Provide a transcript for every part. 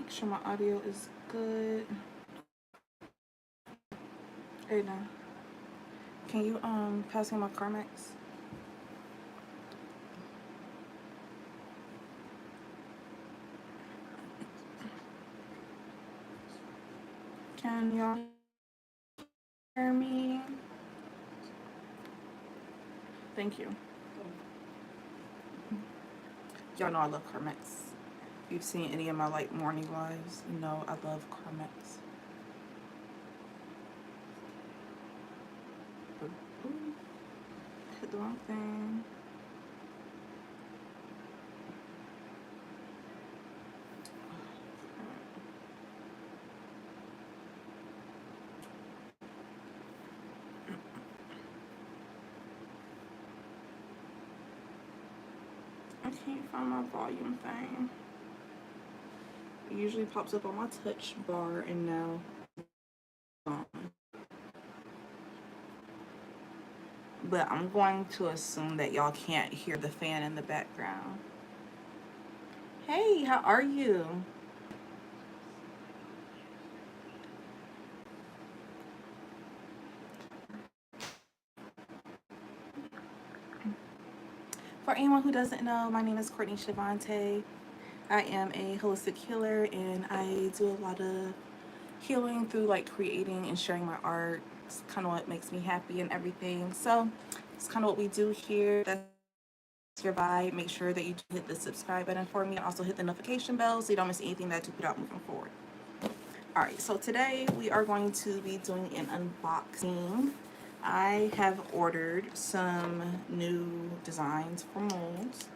Make sure my audio is good. Hey now, can you pass me my Carmex? Can y'all hear me? Thank you. Y'all know I love Carmex. If you've seen any of my like morning lives, you know I love Carmex. Ooh, hit the wrong thing. I can't find my volume thing. It usually pops up on my touch bar, and now but I'm going to assume that y'all can't hear the fan in the background. Hey, how are you? For anyone who doesn't know, my name is Courtney Shavante. I am a holistic healer, and I do a lot of healing through like creating and sharing my art. It's kind of what makes me happy and everything. So it's kind of what we do here. That's your vibe. Make sure that you hit the subscribe button for me, and also hit the notification bell so you don't miss anything that I do put out moving forward. All right, so today we are going to be doing an unboxing. I have ordered some new designs for molds.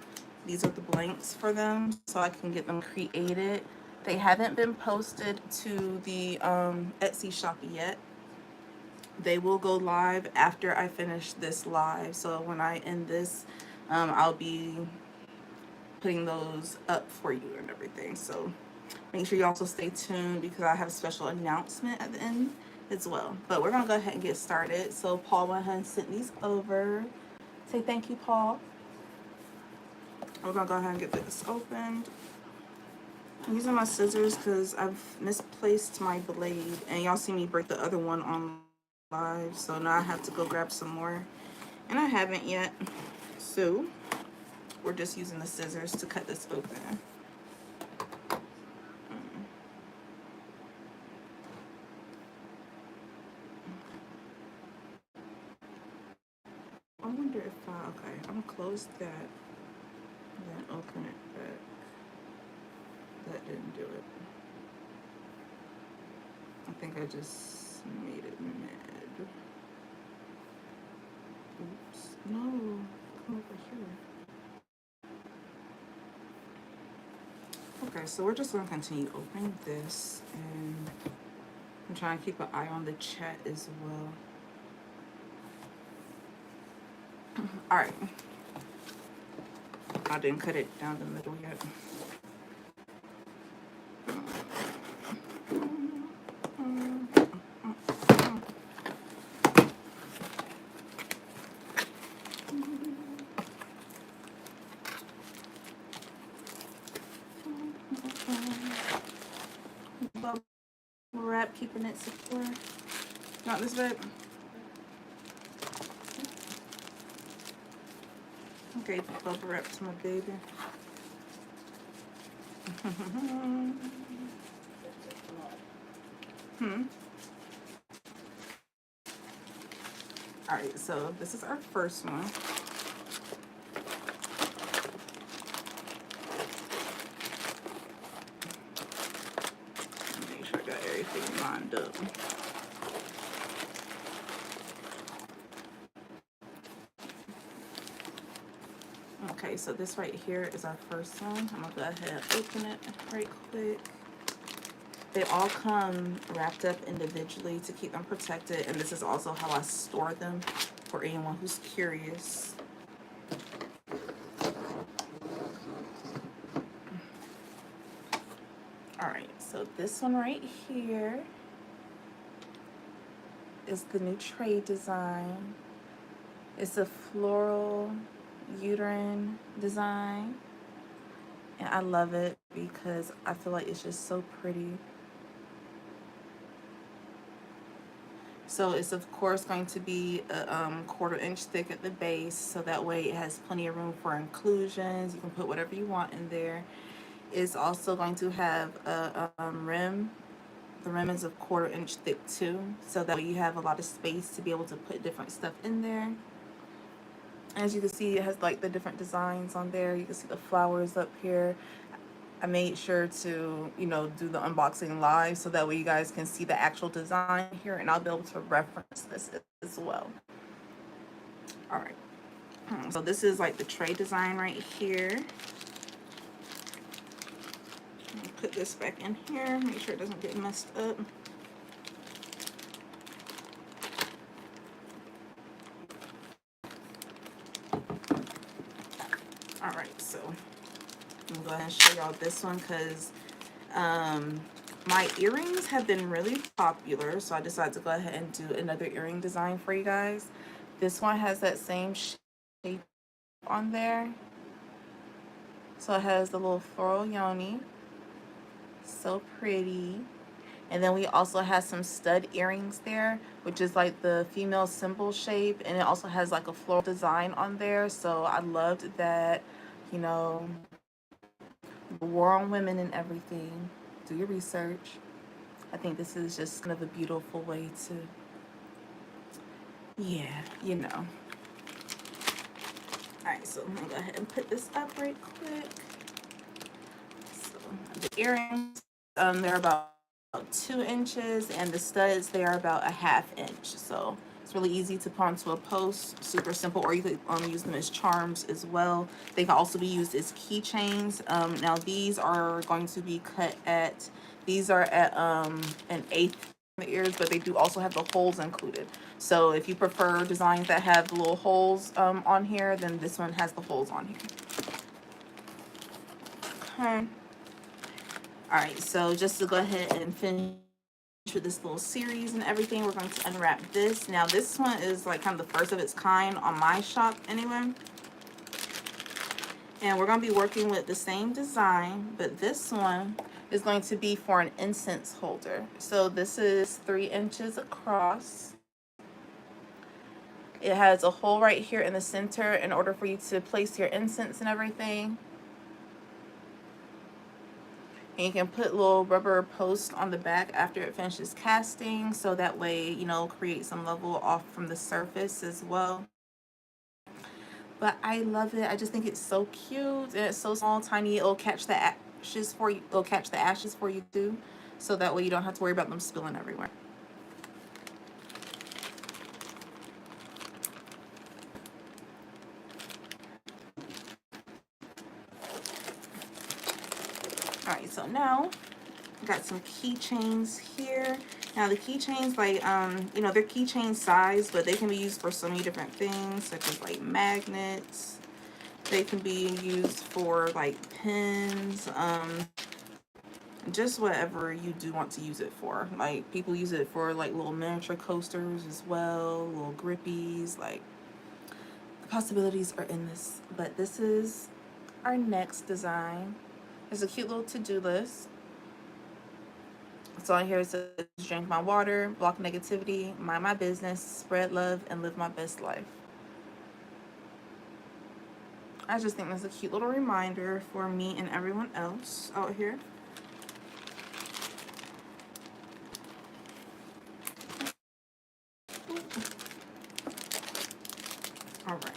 These are the blanks for them so I can get them created. They haven't been posted to the Etsy shop yet. They will go live after I finish this live. So when I end this, I'll be putting those up for you and everything. So make sure you also stay tuned because I have a special announcement at the end as well. But we're gonna go ahead and get started. So Paul went ahead and sent these over. Say thank you, Paul. We're gonna go ahead and get this opened. I'm using my scissors because I've misplaced my blade, and y'all see me break the other one on live, so now I have to go grab some more, and I haven't yet. So we're just using the scissors to cut this open. I wonder if okay, I'm gonna close that, then open it back. That didn't do it. I think I just made it mad. Oops. No, come over here. Okay, so we're just gonna continue opening this, and I'm trying to keep an eye on the chat as well. All right. I didn't cut it down the middle yet. Bubble wrap, keeping it secure. Not this bit. Okay, bubble wrap to my baby. All right, so this is our first one. Make sure I got everything lined up. Okay, so this right here is our first one. I'm gonna go ahead and open it right quick. They all come wrapped up individually to keep them protected, and this is also how I store them for anyone who's curious. All right, so this one right here is the new tray design. It's a floral uterine design, And I love it because I feel like it's just so pretty. So it's of course going to be a 1/4 inch thick at the base, so that way it has plenty of room for inclusions. You can put whatever you want in there. It's also going to have a rim. The rim is a 1/4 inch thick too, so that way you have a lot of space to be able to put different stuff in there. As you can see, it has like the different designs on there. You can see the flowers up here. I made sure to, you know, do the unboxing live so that way you guys can see the actual design here, and I'll be able to reference this as well. All right. So this is like the tray design right here. Put this back in here, make sure it doesn't get messed up. All right, so I'm gonna go ahead and show y'all this one because my earrings have been really popular, so I decided to go ahead and do another earring design for you guys. This one has that same shape on there. So it has the little floral yoni. So pretty. And then we also have some stud earrings there, which is like the female symbol shape, and it also has like a floral design on there. So I loved that, you know, the war on women and everything. Do your research. I think this is just kind of a beautiful way to, yeah, you know. Alright, so I'm gonna go ahead and put this up right quick. So the earrings, they're about 2 inches, and the studs, they are about a 1/2 inch. So it's really easy to put onto a post, super simple, or you could use them as charms as well. They can also be used as keychains. Now these are going to be cut at, these are at an 1/8 the ears, but they do also have the holes included. So if you prefer designs that have the little holes on here, then this one has the holes on here. Okay. All right, so just to go ahead and finish with this little series and everything, we're going to unwrap this. Now this one is like kind of the first of its kind on my shop anyway. And we're going to be working with the same design, but this one is going to be for an incense holder. So this is 3 inches across. It has a hole right here in the center in order for you to place your incense and everything. And you can put little rubber posts on the back after it finishes casting, so that way, you know, create some level off from the surface as well. But I love it. I just think it's so cute, and it's so small, tiny. It'll catch the ashes for you. It'll catch the ashes for you too, so that way you don't have to worry about them spilling everywhere. All right, so now I got some keychains here. Now the keychains, like you know, they're keychain size, but they can be used for so many different things, such as like magnets. They can be used for like pins, just whatever you do want to use it for. Like people use it for like little miniature coasters as well, little grippies. Like the possibilities are endless. But this is our next design. There's a cute little to-do list. So on here it says, drink my water, block negativity, mind my business, spread love, and live my best life. I just think that's a cute little reminder for me and everyone else out here. All right.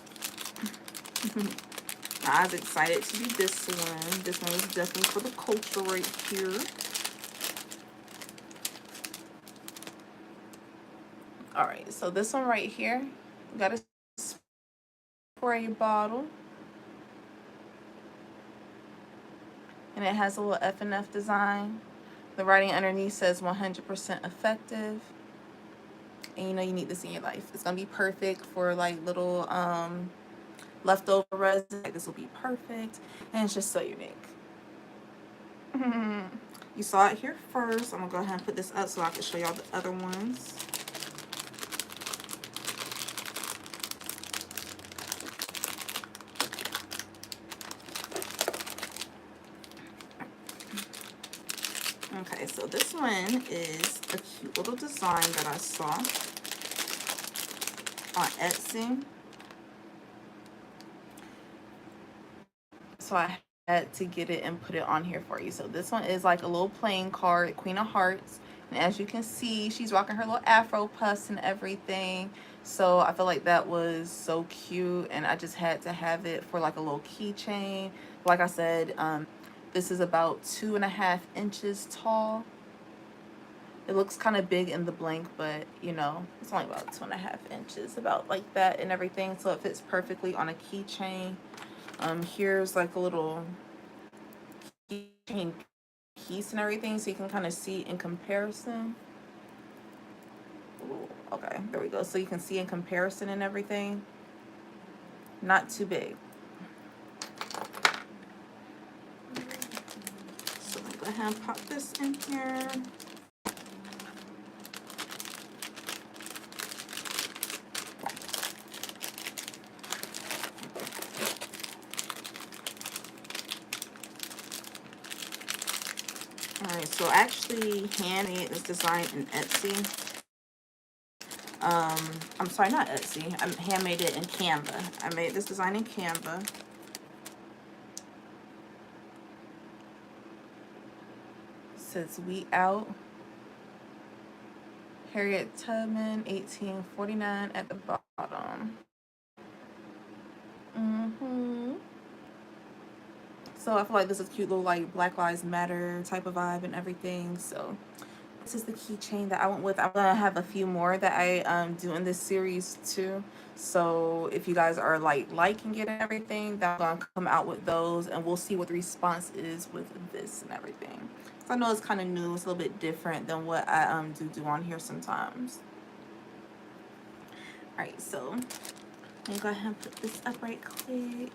I was excited to do this one. This one is definitely for the culture right here. All right, so this one right here, got a spray bottle. And it has a little F&F design. The writing underneath says 100% effective. And you know you need this in your life. It's gonna be perfect for like little leftover resin. This will be perfect, and it's just so unique. You saw it here first. I'm gonna go ahead and put this up so I can show y'all the other ones. Okay, so this one is a cute little design that I saw on Etsy. So I had to get it and put it on here for you. So this one is like a little playing card, Queen of Hearts. And as you can see, she's rocking her little afro puffs and everything. So I feel like that was so cute, and I just had to have it for like a little keychain. Like I said, this is about 2.5 inches tall. It looks kind of big in the blank, but you know, it's only about 2.5 inches, about like that and everything. So it fits perfectly on a keychain. Here's like a little keychain piece and everything, so you can kind of see in comparison. Ooh, okay, there we go. So you can see in comparison and everything. Not too big. So I'm gonna go ahead and pop this in here. Alright, so I actually handmade this design in Etsy. I'm sorry, not Etsy. I handmade it in Canva. I made this design in Canva. It says "We Out." Harriet Tubman, 1849 at the bottom. So I feel like this is a cute little like Black Lives Matter type of vibe and everything. So this is the keychain that I went with. I'm gonna have a few more that I do in this series too. So if you guys are like liking it and everything, then I'm gonna come out with those, and we'll see what the response is with this and everything. So I know it's kind of new, it's a little bit different than what I do on here sometimes. All right, so I'm gonna go ahead and put this up right quick.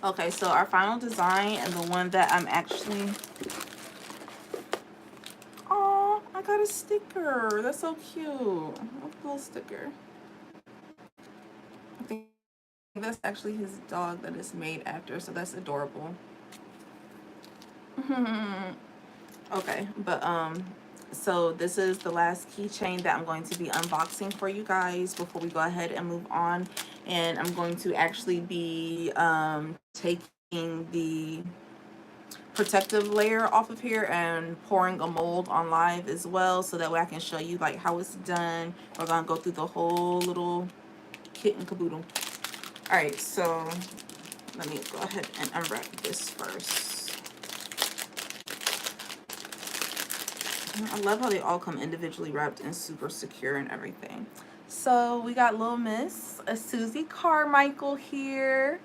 Okay, so our final design, and the one that I'm actually... Oh, I got a sticker. That's so cute. A little sticker. I think that's actually his dog that it's made after, so that's adorable. Okay, but so this is the last keychain that I'm going to be unboxing for you guys before we go ahead and move on. And I'm going to actually be taking the protective layer off of here and pouring a mold on live as well, so that way I can show you like how it's done. We're gonna go through the whole little kit and caboodle. All right, so let me go ahead and unwrap this first. I love how they all come individually wrapped and super secure and everything. So we got Little Miss Susie Carmichael here.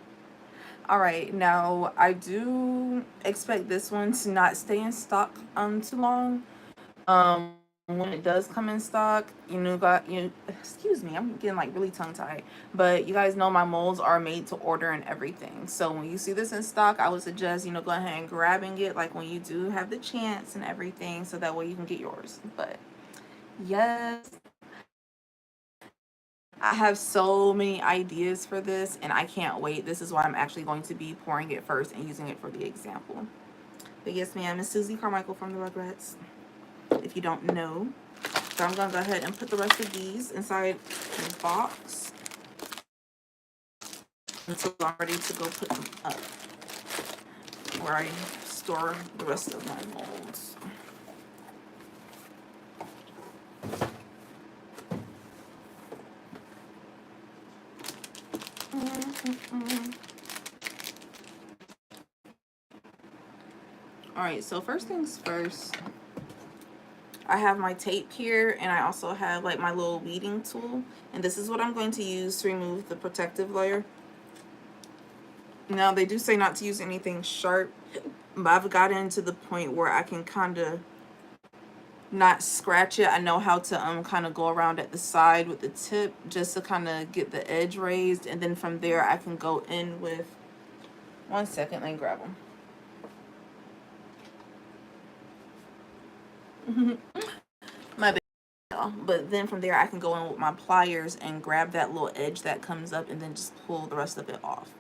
All right, now I do expect this one to not stay in stock too long. When it does come in stock, excuse me, I'm getting like really tongue-tied, but you guys know my molds are made to order and everything. So when you see this in stock, I would suggest, go ahead and grabbing it like when you do have the chance and everything, so that way you can get yours. But yes, I have so many ideas for this and I can't wait. This is why I'm actually going to be pouring it first and using it for the example. But yes, ma'am, it's Susie Carmichael from the Rugrats, if you don't know. So I'm gonna go ahead and put the rest of these inside the box until I'm ready to go put them up where I store the rest of my molds. Alright, so first things first, I have my tape here, and I also have like my little weeding tool, and this is what I'm going to use to remove the protective layer. Now they do say not to use anything sharp, but I've gotten to the point where I can kind of not scratch it. I know how to kind of go around at the side with the tip just to kind of get the edge raised, and then from there I can go in with... One second, let me grab them. My bad. y'all. But then from there I can go in with my pliers and grab that little edge that comes up and then just pull the rest of it off.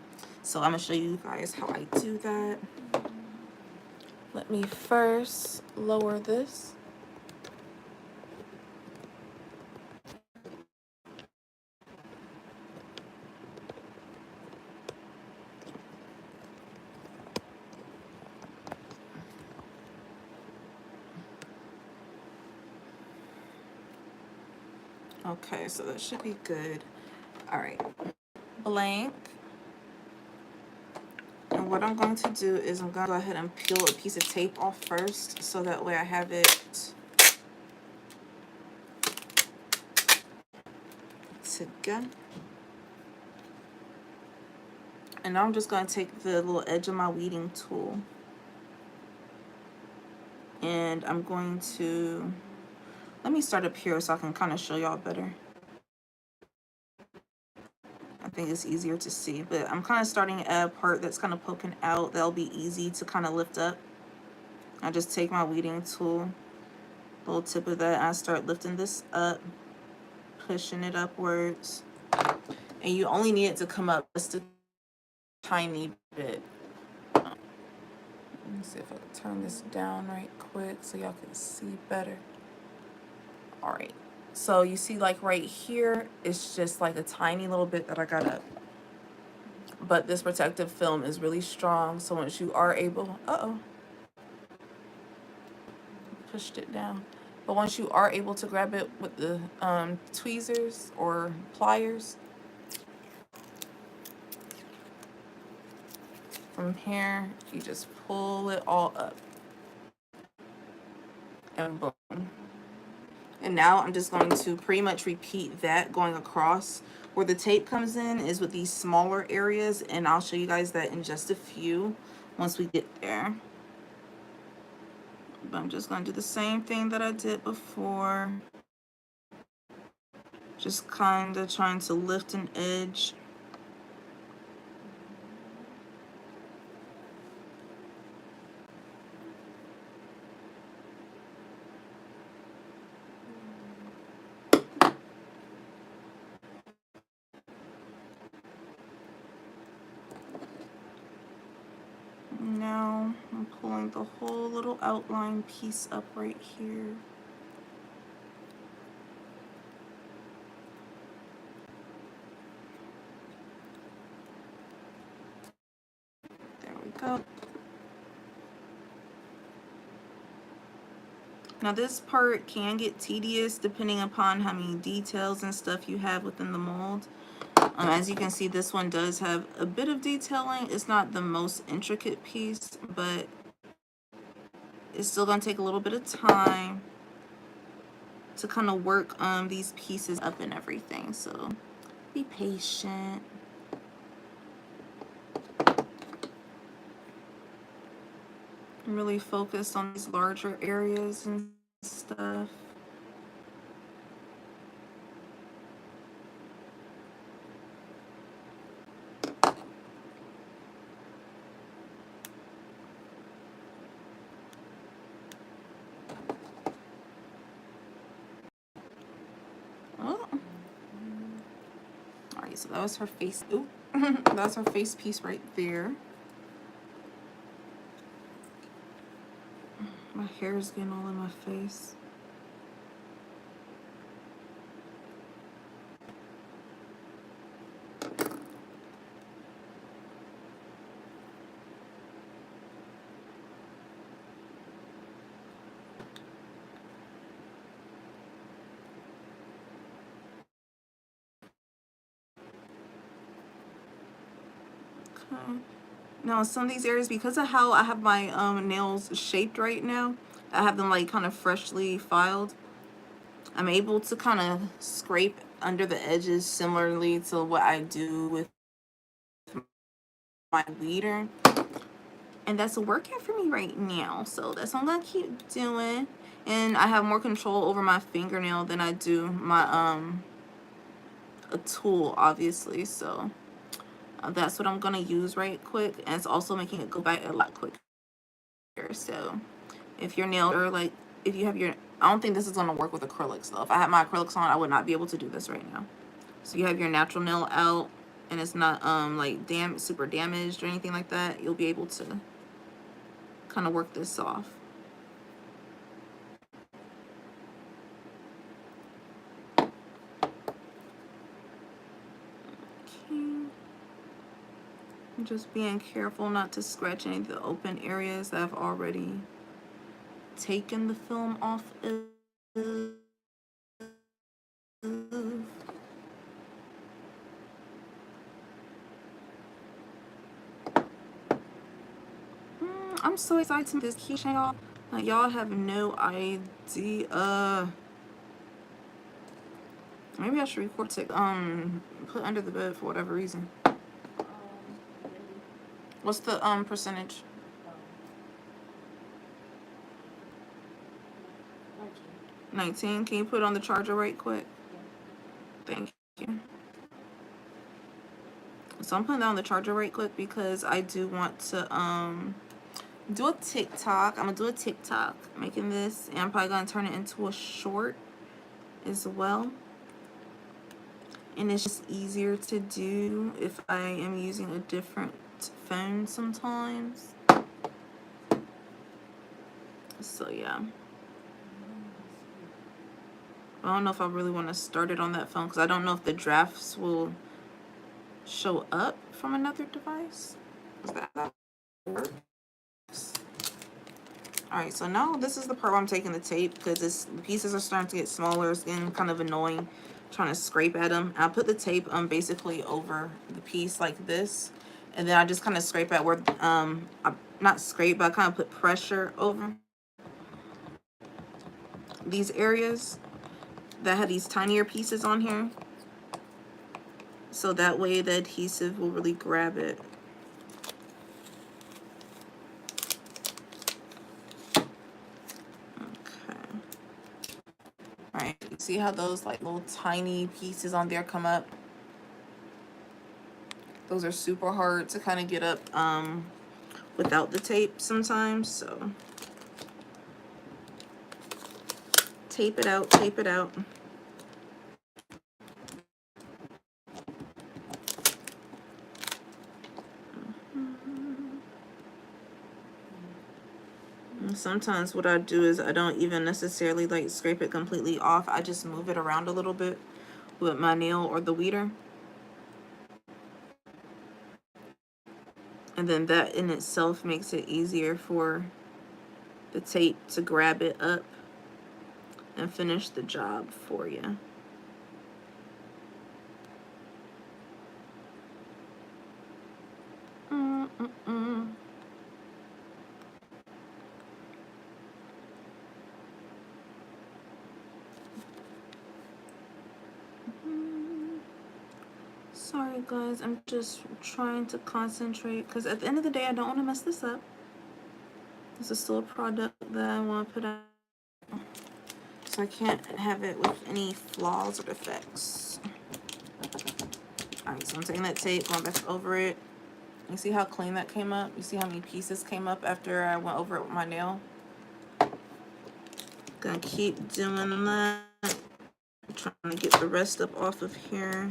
So I'm gonna show you guys how I do that. Let me first lower this. Okay, so that should be good. All right, blank. And what I'm going to do is I'm going to go ahead and peel a piece of tape off first, so that way I have it together. And now I'm just going to take the little edge of my weeding tool, and I'm going to, let me start up here so I can kind of show y'all better. I think it's easier to see, but I'm kind of starting at a part that's kind of poking out. That'll be easy to kind of lift up. I just take my weeding tool, little tip of that, and I start lifting this up, pushing it upwards. And you only need it to come up just a tiny bit. Let me see if I can turn this down right quick so y'all can see better. All right, so you see, like right here, it's just like a tiny little bit that I got up. But this protective film is really strong, so once you are able, pushed it down. But once you are able to grab it with the tweezers or pliers, from here, you just pull it all up. And boom. And now I'm just going to pretty much repeat that going across. Where the tape comes in is with these smaller areas, and I'll show you guys that in just a few once we get there. But I'm just going to do the same thing that I did before. Just kind of trying to lift an edge. Now I'm pulling the whole little outline piece up right here. There we go. Now this part can get tedious depending upon how many details and stuff you have within the mold. As you can see, this one does have a bit of detailing. It's not the most intricate piece, but it's still going to take a little bit of time to kind of work these pieces up and everything. So be patient. I'm really focused on these larger areas and stuff. So that was her face. Ooh, that was her face piece right there. My hair is getting all in my face. Now some of these areas, because of how I have my nails shaped right now, I have them like kind of freshly filed. I'm able to kind of scrape under the edges similarly to what I do with my weeder. And that's a workout for me right now. So that's what I'm gonna keep doing. And I have more control over my fingernail than I do my a tool, obviously. So that's what I'm gonna use right quick, and it's also making it go by a lot quicker. So if your nails are like, if you have your I don't think this is gonna work with acrylics though. If I had my acrylics on, I would not be able to do this right now. So you have your natural nail out and it's not like super damaged or anything like that. You'll be able to kind of work this off. Okay. Just being careful not to scratch any of the open areas that I've already taken the film off of. I'm so excited to this keychain, y'all. Like, y'all have no idea. Maybe I should record to put under the bed for whatever reason. What's the percentage? 19. Can you put it on the charger right quick? Thank you. So I'm putting that on the charger right quick because I do want to do a TikTok. I'm gonna do a TikTok making this, and I'm probably gonna turn it into a short as well. And it's just easier to do if I am using a different phone sometimes. So yeah. I don't know if I really want to start it on that phone because I don't know if the drafts will show up from another device. Is that works? Alright, so now this is the part where I'm taking the tape because the pieces are starting to get smaller. It's getting kind of annoying trying to scrape at them. I'll put the tape basically over the piece like this, and then I just kind of scrape at where I not scrape, but I kind of put pressure over these areas that have these tinier pieces on here, so that way the adhesive will really grab it. Alright, you see how those like little tiny pieces on there come up? Those are super hard to kind of get up without the tape sometimes, so tape it out, tape it out. Sometimes what I do is I don't even necessarily like scrape it completely off. I just move it around a little bit with my nail or the weeder. And then that in itself makes it easier for the tape to grab it up and finish the job for you. Sorry guys, I'm just trying to concentrate because at the end of the day I don't want to mess this up. This is still a product that I want to put out, so I can't have it with any flaws or defects. Alright, so I'm taking that tape, going back over it. You see how clean that came up? You see how many pieces came up after I went over it with my nail? Gonna keep doing that. I'm trying to get the rest up off of here.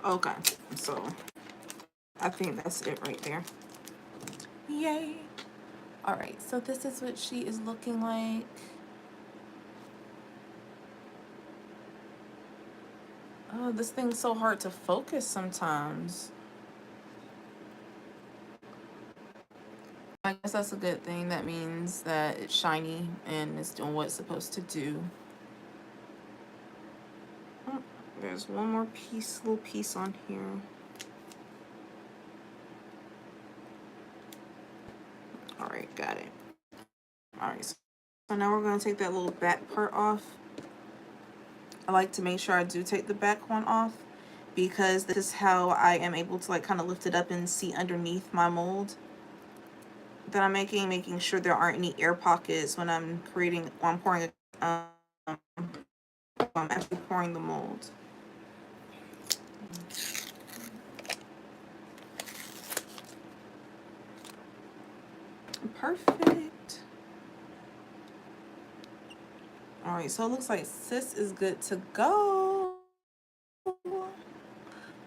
Okay, so I think that's it right there. Yay! Alright, so this is what she is looking like. Oh, this thing's so hard to focus sometimes. I guess that's a good thing. That means that it's shiny and it's doing what it's supposed to do. there's one more piece, little piece on here. All right, got it. All right, so now we're going to take that little back part off. I like to make sure I do take the back one off because this is how I am able to like kind of lift it up and see underneath my mold that I'm making sure there aren't any air pockets when I'm creating, when I'm pouring, when I'm actually pouring the mold. Perfect. All right, so it looks like sis is good to go.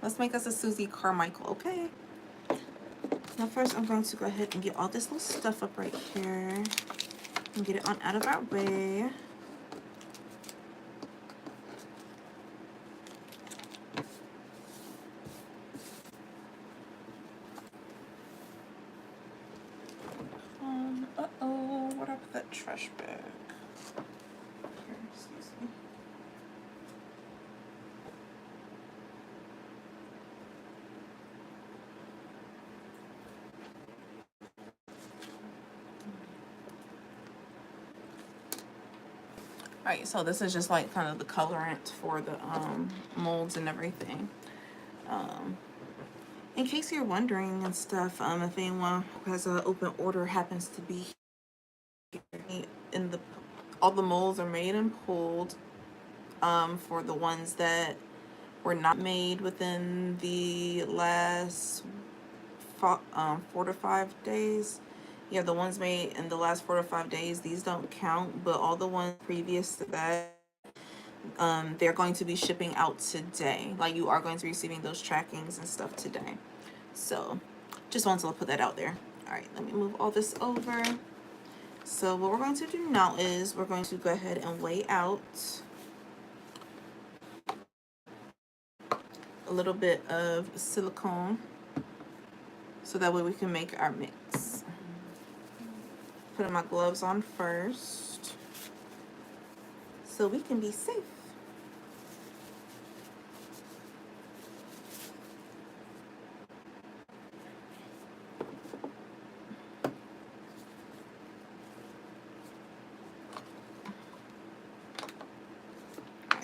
Let's make us a Susie Carmichael, okay? Now first I'm going to go ahead and get all this little stuff up right here and get it on out of our way. Uh-oh, where did I put that trash bag? Here, excuse me. Alright, so this is just like kind of the colorant for the molds and everything. In case you're wondering and stuff, if anyone who has an open order happens to be here, in the all the molds are made and pulled. For the ones that were not made within the last 4 to 5 days. Yeah, the ones made in the last 4 to 5 days, these don't count, but all the ones previous to that, they're going to be shipping out today. Like, you are going to be receiving those trackings and stuff today. So just wanted to put that out there. All right, let me move all this over. So what we're going to do now is we're going to go ahead and weigh out a little bit of silicone so that way we can make our mix. Putting my gloves on first so we can be safe.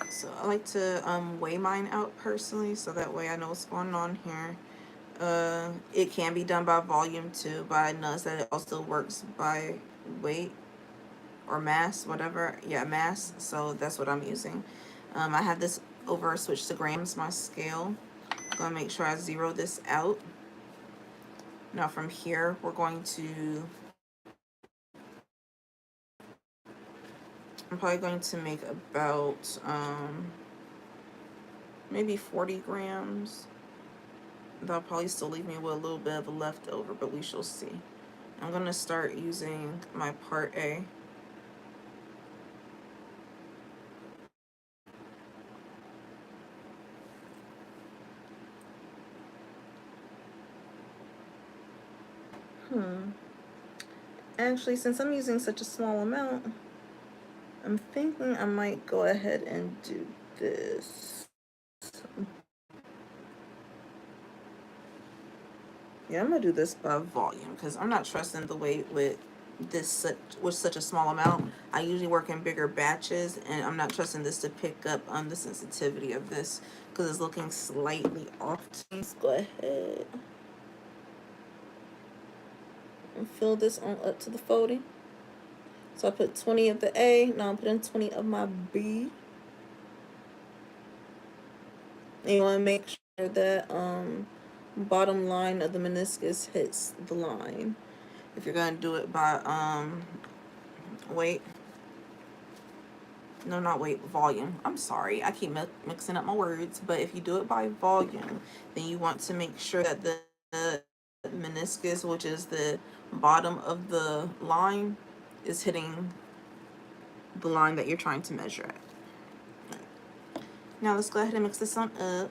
So I like to weigh mine out personally so that way I know what's going on here. It can be done by volume too, but I noticed that it also works by weight or mass, whatever. Yeah, mass. So that's what I'm using. I have this over switch to grams, my scale. I'm gonna make sure I zero this out. Now from here, we're going to, I'm probably going to make about maybe 40 grams. That'll probably still leave me with a little bit of a leftover, but we shall see. I'm gonna start using my part A. Actually, since I'm using such a small amount, I'm thinking I might go ahead and do this. Yeah, I'm gonna do this by volume because I'm not trusting the weight with this with such a small amount. I usually work in bigger batches, and I'm not trusting this to pick up the sensitivity of this because it's looking slightly off. Let's go ahead and fill this on up to the 40. So I put 20 of the A. Now I'm putting 20 of my B. And you want to make sure that bottom line of the meniscus hits the line. If you're gonna do it by weight, no, not weight, volume. I'm sorry, I keep mixing up my words. But if you do it by volume, then you want to make sure that the meniscus, which is the bottom of the line, is hitting the line that you're trying to measure at. Now let's go ahead and mix this on up.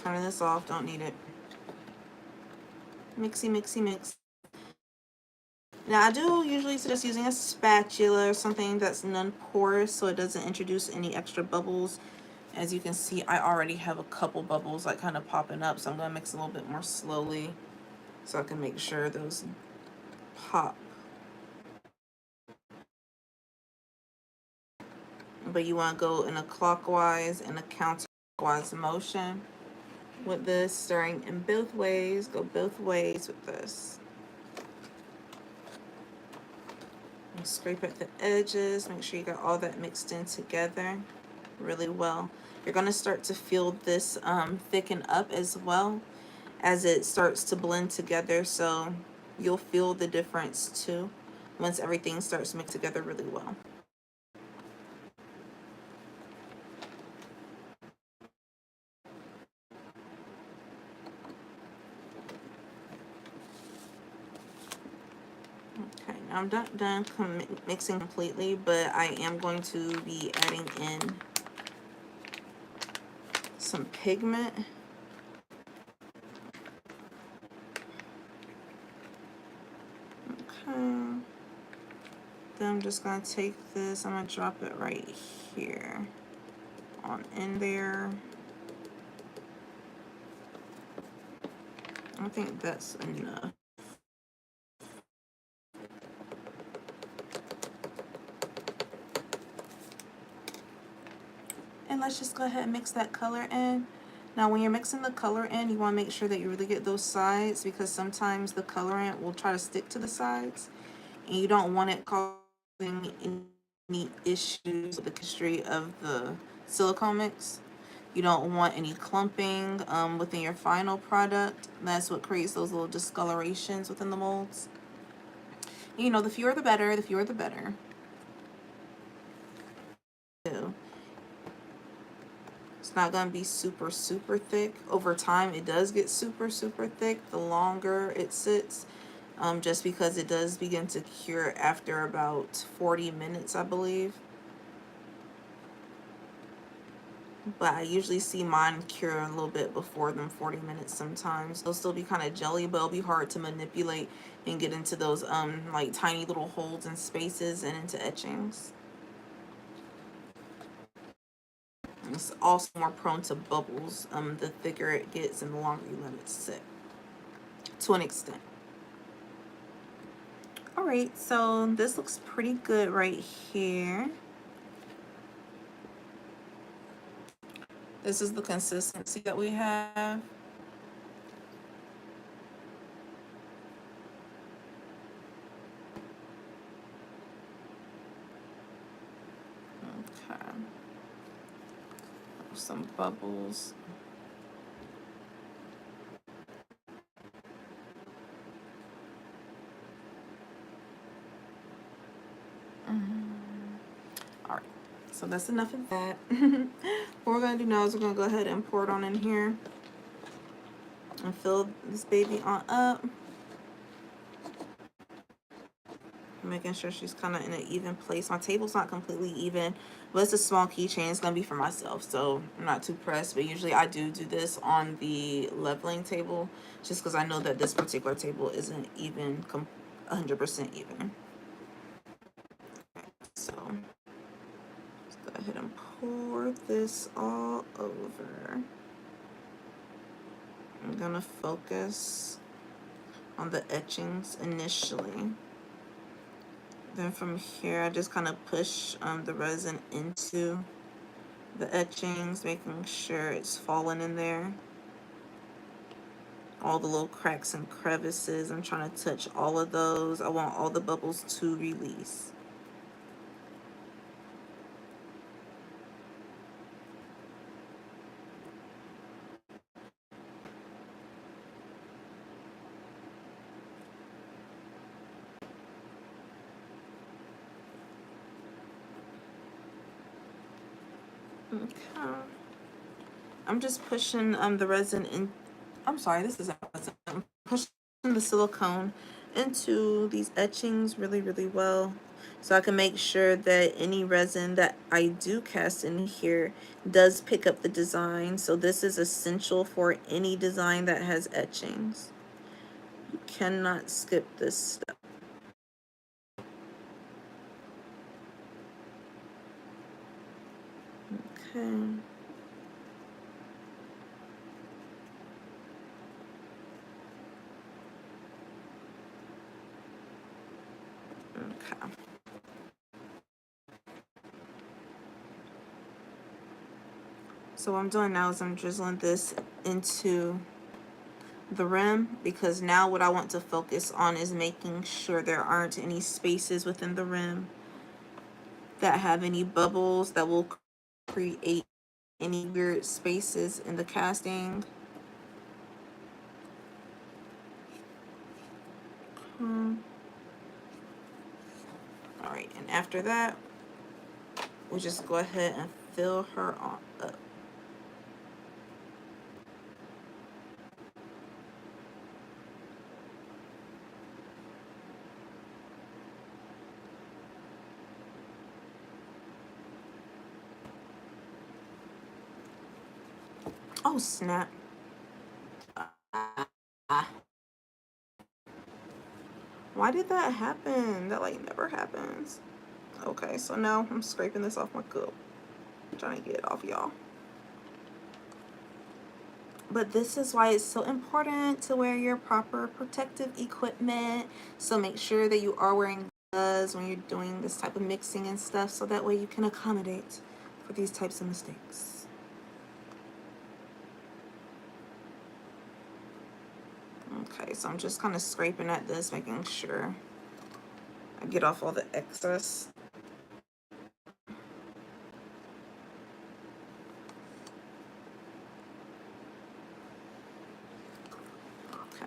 Turning this off, don't need it. Mixy, mixy, mix. Now I do usually suggest using a spatula or something that's non-porous so it doesn't introduce any extra bubbles As you can see, I already have a couple bubbles like kind of popping up, so I'm going to mix a little bit more slowly so I can make sure those pop. But you want to go in a clockwise and a counterclockwise motion with this, stirring in both ways. Go both ways with this. And scrape at the edges. Make sure you got all that mixed in together really well. You're going to start to feel this thicken up as well as it starts to blend together, so you'll feel the difference too once everything starts to mix together really well. Okay, now I'm not done mixing completely, but I am going to be adding in some pigment. Okay, then I'm just going to take this, I'm going to drop it right here on in there. I think that's enough. And let's just go ahead and mix that color in. Now when you're mixing the color in, you want to make sure that you really get those sides, because sometimes the colorant will try to stick to the sides and you don't want it causing any issues with the chemistry of the silicone mix. You don't want any clumping within your final product. That's what creates those little discolorations within the molds. You know, the fewer the better, the fewer the better. It's not going to be super thick. Over time it does get super thick the longer it sits, just because it does begin to cure after about 40 minutes, I believe. But I usually see mine cure a little bit before them 40 minutes sometimes. It'll still be kind of jelly, but it'll be hard to manipulate and get into those like tiny little holes and spaces and into etchings. It's also more prone to bubbles the thicker it gets and the longer you let it sit, to an extent. All right, so this looks pretty good right here. This is the consistency that we have. Okay. Some bubbles. All right, so that's enough of that. What we're gonna do now is we're gonna go ahead and pour it on in here and fill this baby on up, making sure she's kind of in an even place. My table's not completely even, but it's a small keychain. It's gonna be for myself, so I'm not too pressed. But usually I do this on the leveling table, just because I know that this particular table isn't even 100% even. So let's go ahead and pour this all over. I'm gonna focus on the etchings initially. Then from here, I just kind of push the resin into the etchings, making sure it's falling in there. All the little cracks and crevices, I'm trying to touch all of those. I want all the bubbles to release. Okay. I'm just pushing the resin in. I'm sorry, this is resin. I'm pushing the silicone into these etchings really well, so I can make sure that any resin that I do cast in here does pick up the design. So this is essential for any design that has etchings. You cannot skip this step. Okay. So what I'm doing now is I'm drizzling this into the rim, because now what I want to focus on is making sure there aren't any spaces within the rim that have any bubbles that will create any weird spaces in the casting. All right, and after that, we'll just go ahead and fill her on up. Oh snap. Why did that happen? That like never happens. Okay, so now I'm scraping this off my cup. I'm trying to get it off, y'all. But this is why it's so important to wear your proper protective equipment. So make sure that you are wearing gloves when you're doing this type of mixing and stuff, so that way you can accommodate for these types of mistakes. Okay, so I'm just kind of scraping at this, making sure I get off all the excess. Okay.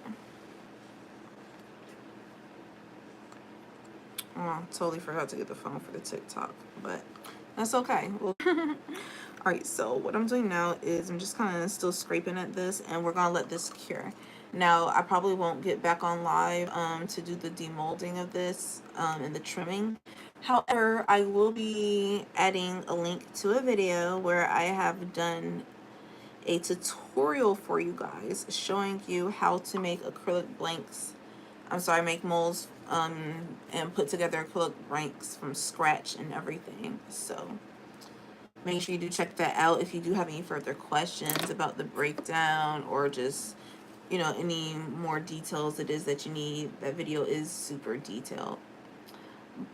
Oh, I totally forgot to get the phone for the TikTok, but that's okay. Well, all right, so what I'm doing now is I'm just kind of still scraping at this, and we're gonna let this cure. Now, I probably won't get back on live to do the demolding of this and the trimming. However, I will be adding a link to a video where I have done a tutorial for you guys showing you how to make acrylic blanks. Make molds and put together acrylic blanks from scratch and everything. So make sure you do check that out if you do have any further questions about the breakdown, or just, you know, any more details it is that you need. That video is super detailed.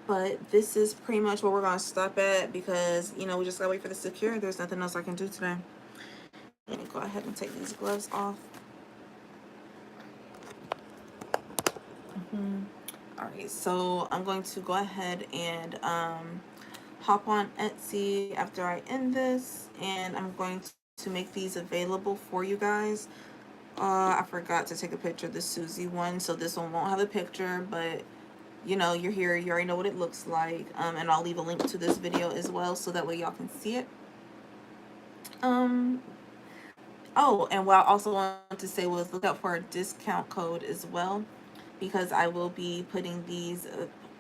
But this is pretty much what we're going to stop at, because, you know, we just got to wait for this to cure. There's nothing else I can do today. Let me go ahead and take these gloves off. Alright, so I'm going to go ahead and hop on Etsy after I end this, and I'm going to make these available for you guys. I forgot to take a picture of the Susie one, so this one won't have a picture, but you know, you're here, you already know what it looks like. And I'll leave a link to this video as well, so that way y'all can see it. Oh, and what I also wanted to say was look out for a discount code as well, because I will be putting these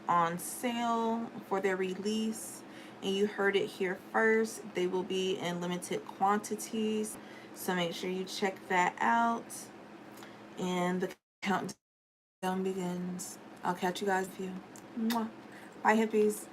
on sale for their release. And you heard it here first. They will be in limited quantities, so make sure you check that out. And the countdown begins. I'll catch you guys with you. Mwah. Bye, hippies.